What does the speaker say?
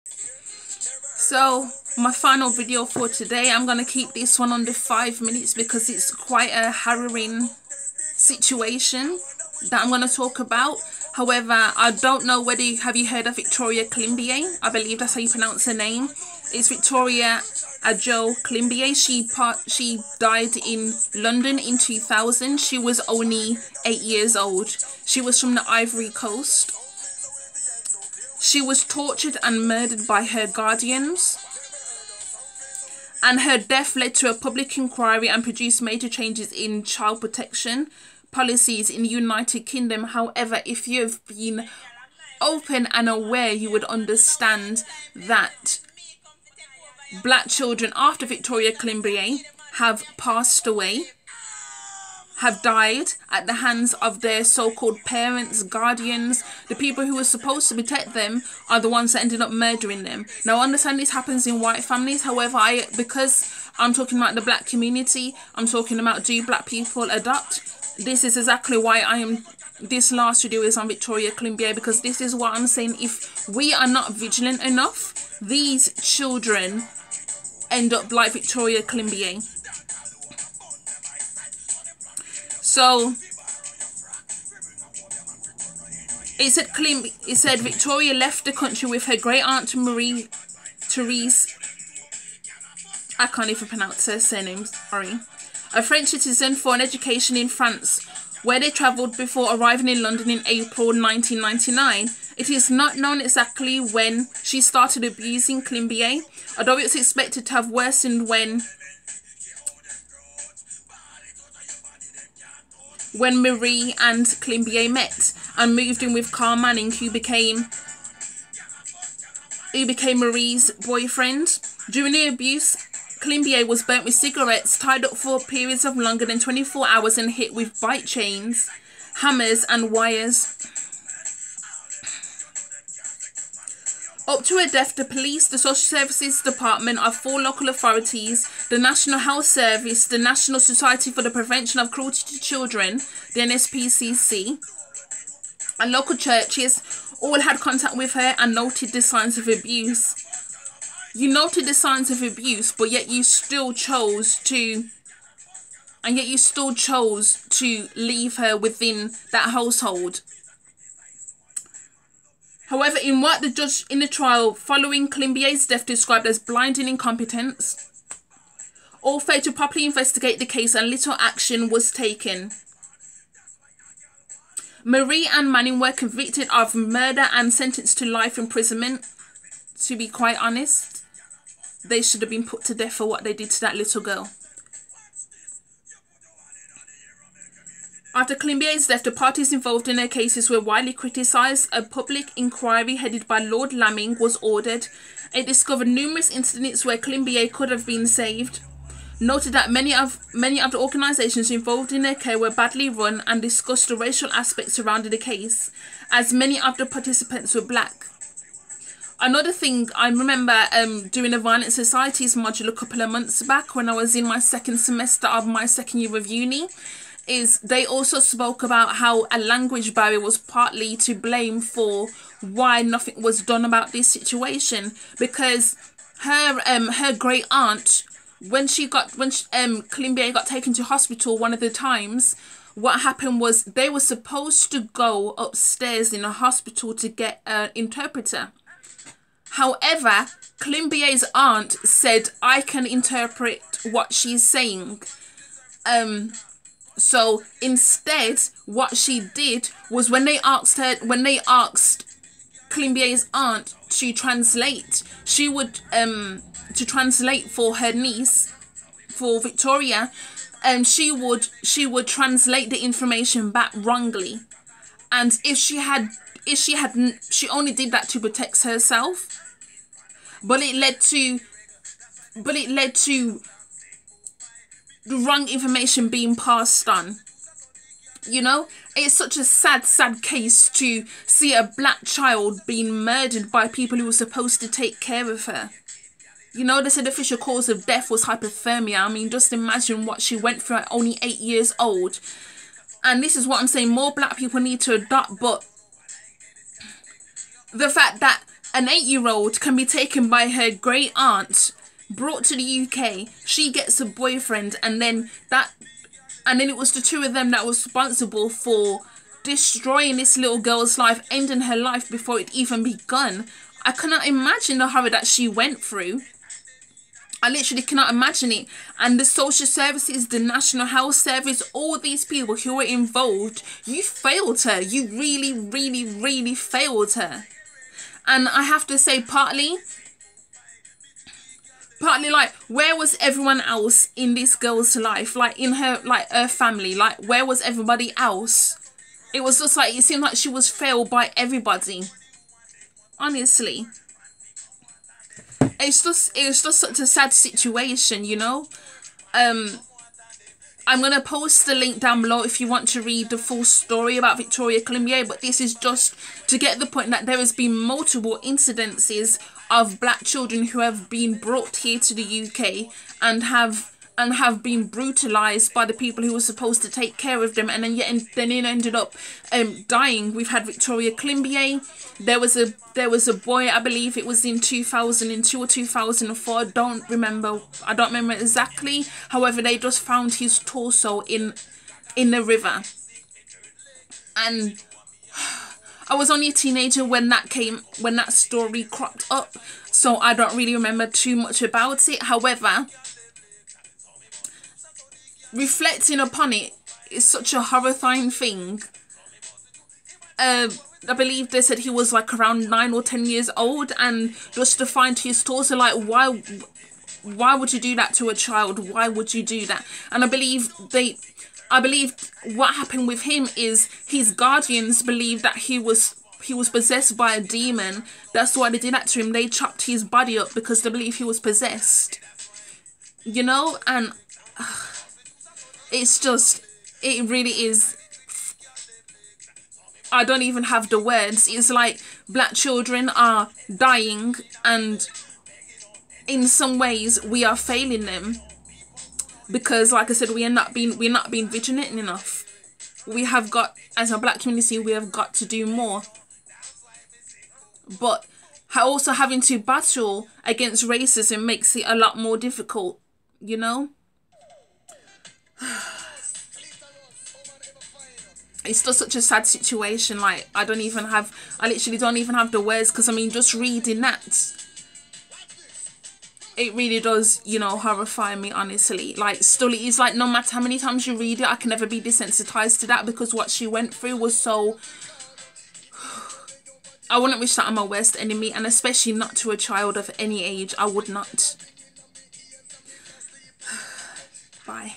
So my final video for today, I'm going to keep this one under 5 minutes because it's quite a harrowing situation that I'm going to talk about. However, I don't know whether have you heard of Victoria Climbie? I believe that's how you pronounce her name. It's Victoria Climbie. She died in London in 2000. She was only 8 years old. She was from the Ivory Coast. She was tortured and murdered by her guardians, and her death led to a public inquiry and produced major changes in child protection policies in the United Kingdom. However, if you've been open and aware, you would understand that black children after Victoria Climbie have passed away, have died at the hands of their so-called parents, guardians. The people who were supposed to protect them are the ones that ended up murdering them. Now, I understand this happens in white families. However, because I'm talking about the black community, I'm talking about do black people adopt? This is exactly why this last video is on Victoria Climbie, because this is what I'm saying. If we are not vigilant enough, these children end up like Victoria Climbie. So it said Victoria left the country with her great aunt Marie Therese. I can't even pronounce her surname, sorry. A French citizen, for an education in France, where they travelled before arriving in London in April 1999. It is not known exactly when she started abusing Climbie, although it's expected to have worsened when Marie and Climbie met and moved in with Carl Manning, who became Marie's boyfriend. During the abuse, Climbie was burnt with cigarettes, tied up for periods of longer than 24 hours and hit with bike chains, hammers and wires. Up to her death, the police, the social services department of 4 local authorities, the National Health Service, the National Society for the Prevention of Cruelty to Children, the NSPCC, and local churches all had contact with her and noted the signs of abuse. You noted the signs of abuse, but yet you still chose to leave her within that household. However, in what the judge in the trial following Climbie's death described as blinding incompetence, all failed to properly investigate the case and little action was taken. Marie and Manning were convicted of murder and sentenced to life imprisonment. To be quite honest, they should have been put to death for what they did to that little girl. After Climbie's death, the parties involved in their cases were widely criticised. A public inquiry headed by Lord Lamming was ordered. It discovered numerous incidents where Climbie could have been saved. Noted that many of the organisations involved in their care were badly run, and discussed the racial aspects surrounding the case, as many of the participants were black. Another thing, I remember doing a Violent Societies module a couple of months back when I was in my second semester of my second year of uni, is they also spoke about how a language barrier was partly to blame for why nothing was done about this situation, because her great aunt, when Climbie got taken to hospital one of the times, what happened was they were supposed to go upstairs in a hospital to get an interpreter. However, Climbie's aunt said, I can interpret what she's saying. So instead, what she did was when they asked Climbie's aunt to translate, she would to translate for her niece, for Victoria, she would translate the information back wrongly, and she only did that to protect herself, but it led to the wrong information being passed on. You know, it's such a sad case to see a black child being murdered by people who were supposed to take care of her. You know, they said the official cause of death was hypothermia. I mean, just imagine what she went through at only 8 years old. And this is what I'm saying, more black people need to adopt, but the fact that An 8-year-old can be taken by her great aunt, brought to the UK. She gets a boyfriend, and then it was the two of them that was responsible for destroying this little girl's life, ending her life before it even begun. I cannot imagine the horror that she went through. I literally cannot imagine it. And the social services, the National Health Service, all these people who were involved, you failed her. You really, really, really failed her. And I have to say, partly like, where was everyone else in this girl's life? Like, in her family, like, where was everybody else? It was just like, it seemed like she was failed by everybody. Honestly. It's just such a sad situation, you know. I'm going to post the link down below if you want to read the full story about Victoria Climbie, but this is just to get the point that there has been multiple incidences of black children who have been brought here to the UK and have been brutalized by the people who were supposed to take care of them, and then it ended up dying. We've had Victoria Climbie. There was a boy, I believe it was in 2002 or 2004. I don't remember exactly. However, they just found his torso in the river, and I was only a teenager when that story cropped up, so I don't really remember too much about it. However, reflecting upon it is such a horrifying thing. I believe they said he was like around 9 or 10 years old, and just to find his torso, like, why would you do that to a child? Why would you do that? And I believe what happened with him is his guardians believed that he was possessed by a demon. That's why they did that to him. They chopped his body up because they believe he was possessed. You know, and it really is. I don't even have the words. It's like black children are dying, and in some ways we are failing them because, like I said, we're not being vigilant enough. We have got, as a black community, we have got to do more. But also having to battle against racism makes it a lot more difficult, you know. It's just such a sad situation. Like, I literally don't even have the words, because I mean, just reading that, it really does, you know, horrify me, honestly. Like, still, it is like, no matter how many times you read it, I can never be desensitized to that, because what she went through was so... I wouldn't wish that on my worst enemy, and especially not to a child of any age. I would not. Bye.